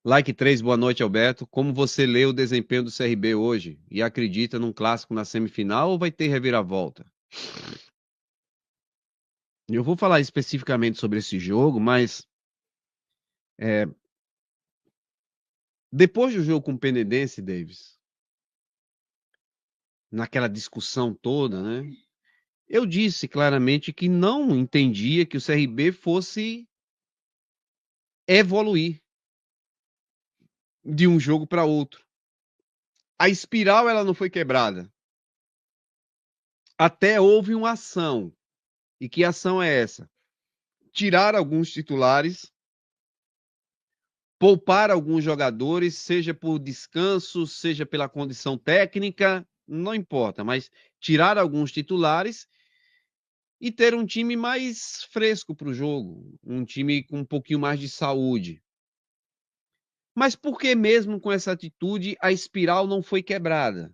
Like 3, boa noite, Alberto. Como você lê o desempenho do CRB hoje e acredita num clássico na semifinal ou vai ter reviravolta? Eu vou falar especificamente sobre esse jogo, mas é, depois do jogo com o Penedense, Davis, naquela discussão toda, né? Eu disse claramente que não entendia que o CRB fosse evoluir de um jogo para outro. A espiral ela não foi quebrada. Até houve uma ação. E que ação é essa? Tirar alguns titulares, poupar alguns jogadores, seja por descanso, seja pela condição técnica, não importa, mas tirar alguns titulares e ter um time mais fresco para o jogo, um time com um pouquinho mais de saúde. Mas por que mesmo com essa atitude a espiral não foi quebrada?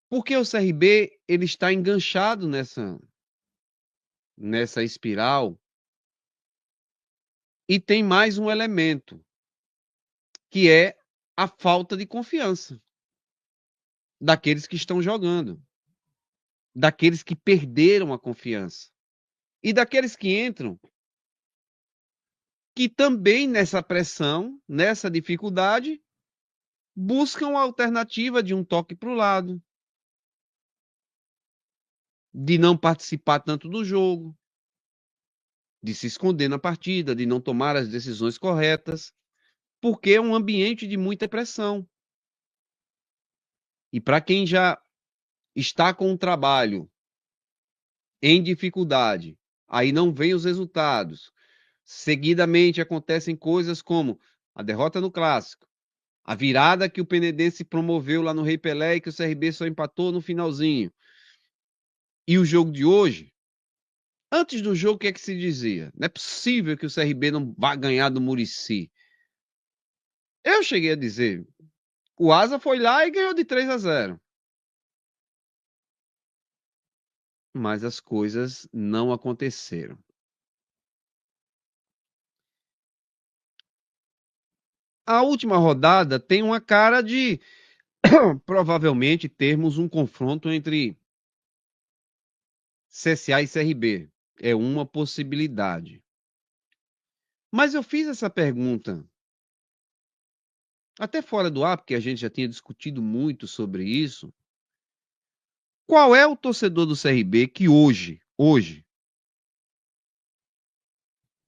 Porque o CRB ele está enganchado nessa espiral e tem mais um elemento, que é a falta de confiança daqueles que estão jogando, daqueles que perderam a confiança e daqueles que entram, que também nessa pressão, nessa dificuldade, buscam a alternativa de um toque para o lado, de não participar tanto do jogo, de se esconder na partida, de não tomar as decisões corretas, porque é um ambiente de muita pressão. E para quem já está com um trabalho em dificuldade, aí não vem os resultados. Seguidamente acontecem coisas como a derrota no Clássico, a virada que o Penedense promoveu lá no Rei Pelé e que o CRB só empatou no finalzinho. E o jogo de hoje, antes do jogo, o que é que se dizia? Não é possível que o CRB não vá ganhar do Muricy. Eu cheguei a dizer, o Asa foi lá e ganhou de 3-0. Mas as coisas não aconteceram. A última rodada tem uma cara de provavelmente termos um confronto entre CSA e CRB. É uma possibilidade. Mas eu fiz essa pergunta até fora do ar, porque a gente já tinha discutido muito sobre isso. Qual é o torcedor do CRB que hoje,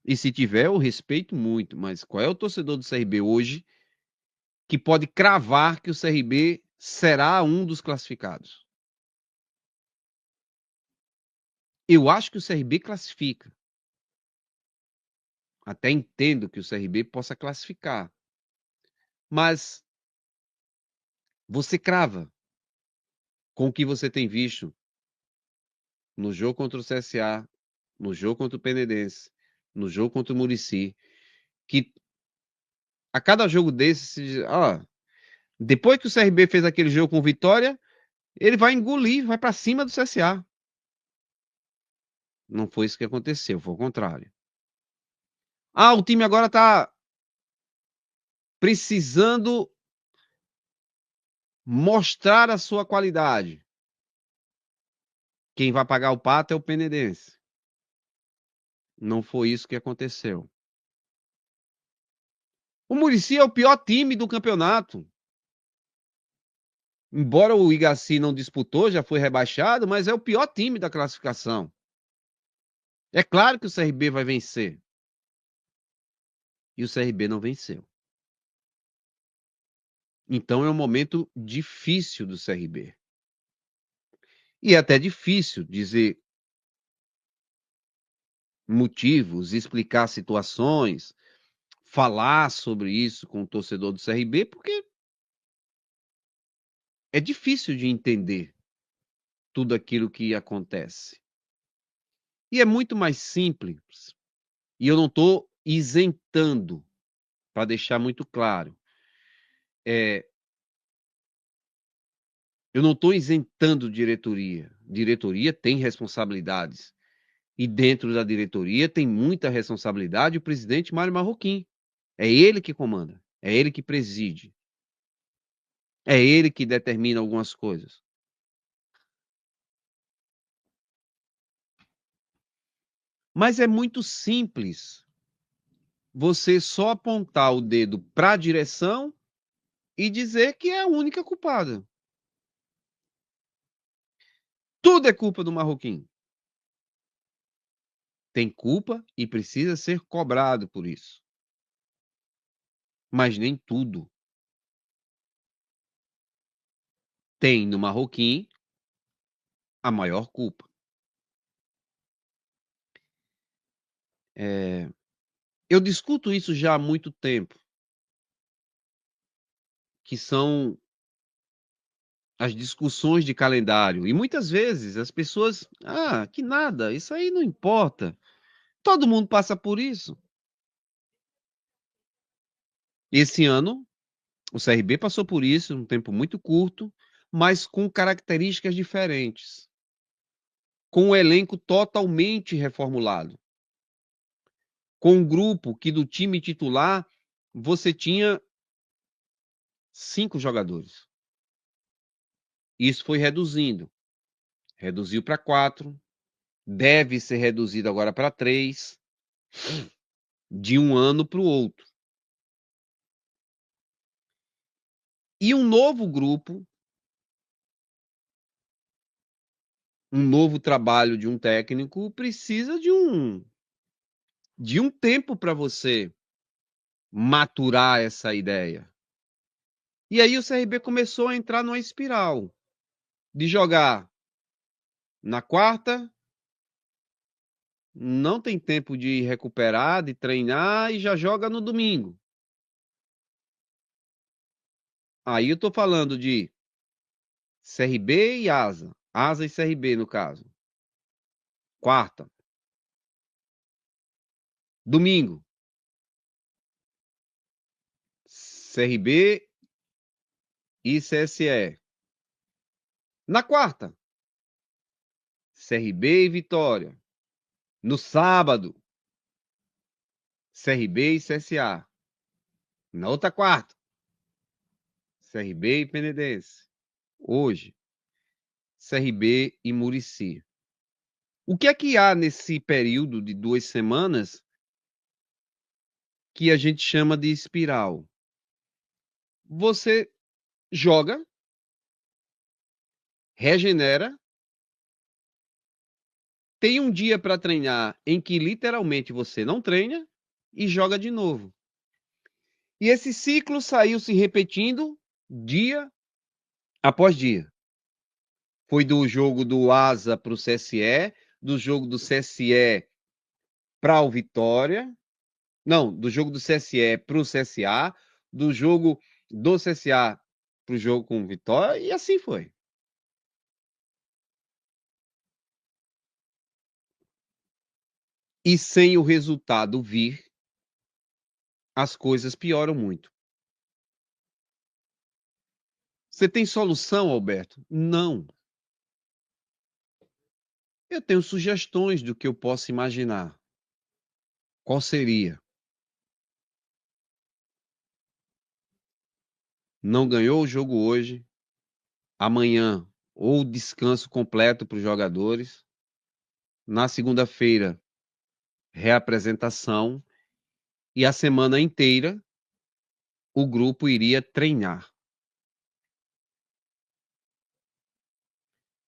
e se tiver, eu respeito muito, mas qual é o torcedor do CRB hoje que pode cravar que o CRB será um dos classificados? Eu acho que o CRB classifica. Até entendo que o CRB possa classificar. Mas você crava com o que você tem visto no jogo contra o CSA, no jogo contra o Penedense, no jogo contra o Muricy, que a cada jogo desse, depois que o CRB fez aquele jogo com Vitória, ele vai engolir, vai para cima do CSA. Não foi isso que aconteceu, foi o contrário. O time agora está precisando mostrar a sua qualidade. Quem vai pagar o pato é o Penedense. Não foi isso que aconteceu. O Muricy é o pior time do campeonato. Embora o Igaci não disputou, já foi rebaixado, mas é o pior time da classificação. É claro que o CRB vai vencer. E o CRB não venceu. Então é um momento difícil do CRB. E é até difícil dizer motivos, explicar situações, falar sobre isso com o torcedor do CRB, porque é difícil de entender tudo aquilo que acontece. E é muito mais simples. E eu não estou isentando, para deixar muito claro. Eu não estou isentando diretoria. Diretoria tem responsabilidades. E dentro da diretoria tem muita responsabilidade o presidente Mário Marroquim. É ele que comanda, é ele que preside, é ele que determina algumas coisas. Mas é muito simples você só apontar o dedo para a direção e dizer que é a única culpada. Tudo é culpa do Marroquim. Tem culpa e precisa ser cobrado por isso. Mas nem tudo. Tem no Marroquim a maior culpa. Eu discuto isso já há muito tempo, que são as discussões de calendário. E muitas vezes as pessoas, que nada, isso aí não importa. Todo mundo passa por isso. Esse ano, o CRB passou por isso, um tempo muito curto, mas com características diferentes. Com um elenco totalmente reformulado. Com um grupo que do time titular você tinha 5 jogadores. Isso foi reduzindo. Reduziu para 4, deve ser reduzido agora para 3, de um ano para o outro. E um novo grupo, um novo trabalho de um técnico precisa de um tempo para você maturar essa ideia. E aí o CRB começou a entrar numa espiral de jogar na quarta, não tem tempo de recuperar, de treinar e já joga no domingo. Aí eu tô falando de CRB e Asa. Asa e CRB, no caso. Quarta. Domingo. CRB e CSE. Na quarta. CRB e Vitória. No sábado. CRB e CSA. Na outra quarta. CRB e Penedense. Hoje. CRB e Murici. O que é que há nesse período de 2 semanas que a gente chama de espiral? Você joga, regenera, tem um dia para treinar em que literalmente você não treina e joga de novo. E esse ciclo saiu se repetindo dia após dia. Foi do jogo do Asa para o CSE, do jogo do CSE para o Vitória, não, do jogo do CSE para o CSA, do jogo do CSA para o jogo com o Vitória, e assim foi. E sem o resultado vir, as coisas pioram muito. Você tem solução, Alberto? Não. Eu tenho sugestões do que eu posso imaginar. Qual seria? Não ganhou o jogo hoje, amanhã ou descanso completo para os jogadores. Na segunda-feira, reapresentação. E a semana inteira, o grupo iria treinar.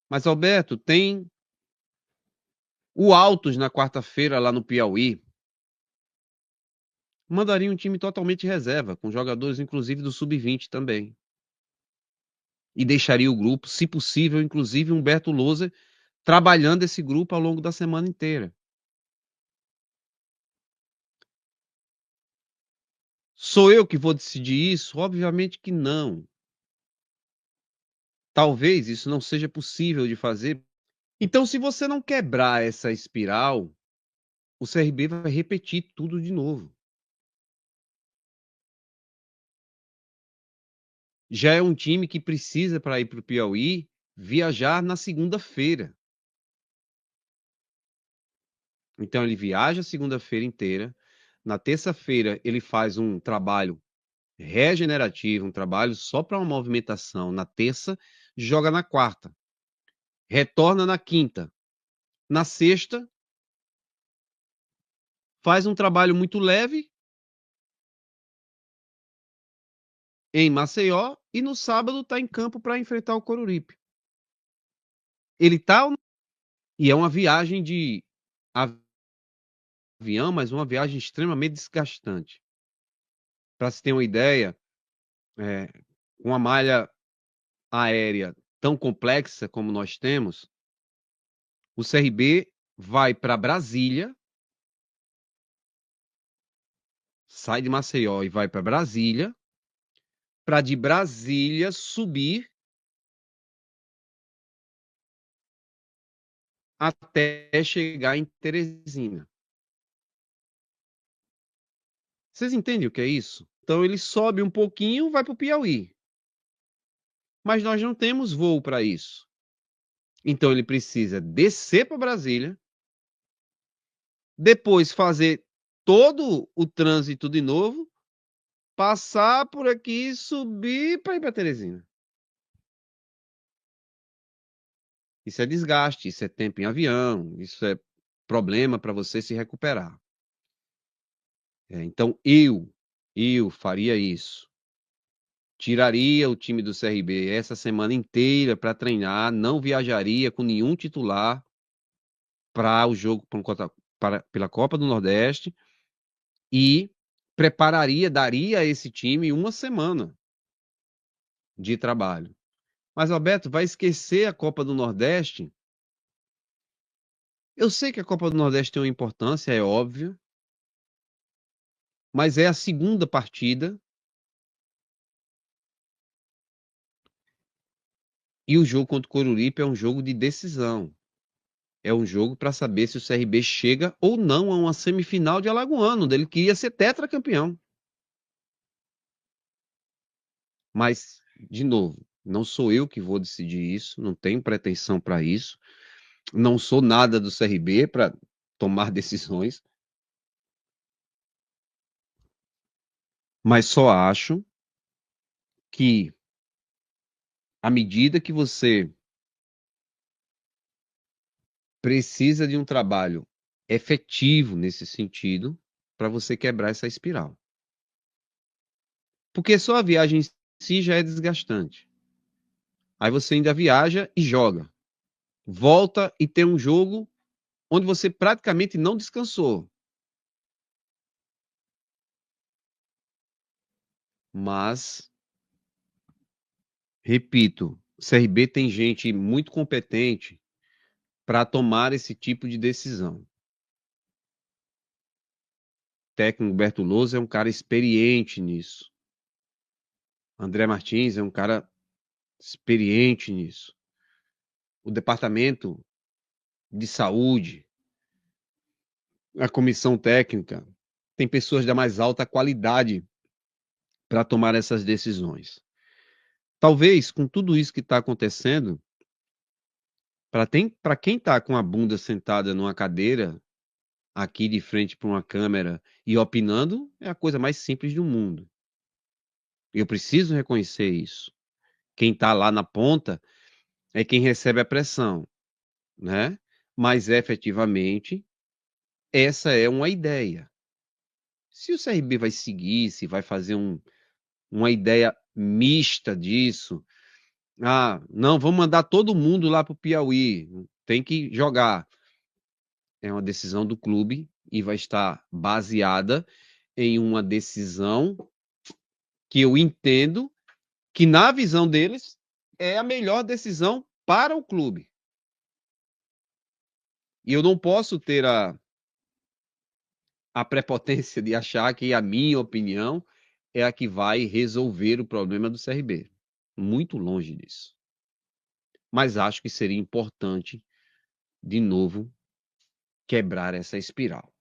Mas, Alberto, tem o Altos na quarta-feira lá no Piauí. Mandaria um time totalmente reserva, com jogadores inclusive do Sub-20 também. E deixaria o grupo, se possível, inclusive Humberto Louser, trabalhando esse grupo ao longo da semana inteira. Sou eu que vou decidir isso? Obviamente que não. Talvez isso não seja possível de fazer. Então, se você não quebrar essa espiral, o CRB vai repetir tudo de novo. Já é um time que precisa, para ir para o Piauí, viajar na segunda-feira. Então ele viaja a segunda-feira inteira. Na terça-feira ele faz um trabalho regenerativo, um trabalho só para uma movimentação na terça, joga na quarta, retorna na quinta. Na sexta, faz um trabalho muito leve em Maceió e no sábado está em campo para enfrentar o Coruripe. Ele está e é uma viagem de avião, mas uma viagem extremamente desgastante. Para se ter uma ideia, uma malha aérea tão complexa como nós temos, o CRB vai para Brasília, sai de Maceió e vai para Brasília, para de Brasília subir até chegar em Teresina. Vocês entendem o que é isso? Então ele sobe um pouquinho, vai para o Piauí. Mas nós não temos voo para isso. Então ele precisa descer para Brasília, depois fazer todo o trânsito de novo, passar por aqui, subir para ir para Teresina. Isso é desgaste, isso é tempo em avião, isso é problema para você se recuperar. Então eu faria isso. Tiraria o time do CRB essa semana inteira para treinar, não viajaria com nenhum titular para o jogo pela Copa do Nordeste e daria a esse time uma semana de trabalho. Mas, Alberto, vai esquecer a Copa do Nordeste? Eu sei que a Copa do Nordeste tem uma importância, é óbvio, mas é a segunda partida e o jogo contra o Coruripe é um jogo de decisão. É um jogo para saber se o CRB chega ou não a uma semifinal de Alagoano, onde ele queria ser tetracampeão. Mas, de novo, não sou eu que vou decidir isso, não tenho pretensão para isso, não sou nada do CRB para tomar decisões, mas só acho que, à medida que você precisa de um trabalho efetivo nesse sentido, para você quebrar essa espiral. Porque só a viagem em si já é desgastante. Aí você ainda viaja e joga. Volta e tem um jogo onde você praticamente não descansou. Mas, repito, o CRB tem gente muito competente para tomar esse tipo de decisão. O técnico Bertolozzi é um cara experiente nisso. André Martins é um cara experiente nisso. O departamento de saúde, a comissão técnica, tem pessoas da mais alta qualidade para tomar essas decisões. Talvez, com tudo isso que está acontecendo, para quem está com a bunda sentada numa cadeira, aqui de frente para uma câmera e opinando, é a coisa mais simples do mundo. Eu preciso reconhecer isso. Quem está lá na ponta é quem recebe a pressão, né? Mas efetivamente, essa é uma ideia. Se o CRB vai seguir, se vai fazer uma ideia mista disso, não, vamos mandar todo mundo lá para o Piauí, tem que jogar. É uma decisão do clube e vai estar baseada em uma decisão que eu entendo que, na visão deles, é a melhor decisão para o clube. E eu não posso ter a prepotência de achar que a minha opinião é a que vai resolver o problema do CRB. Muito longe disso. Mas acho que seria importante, de novo, quebrar essa espiral.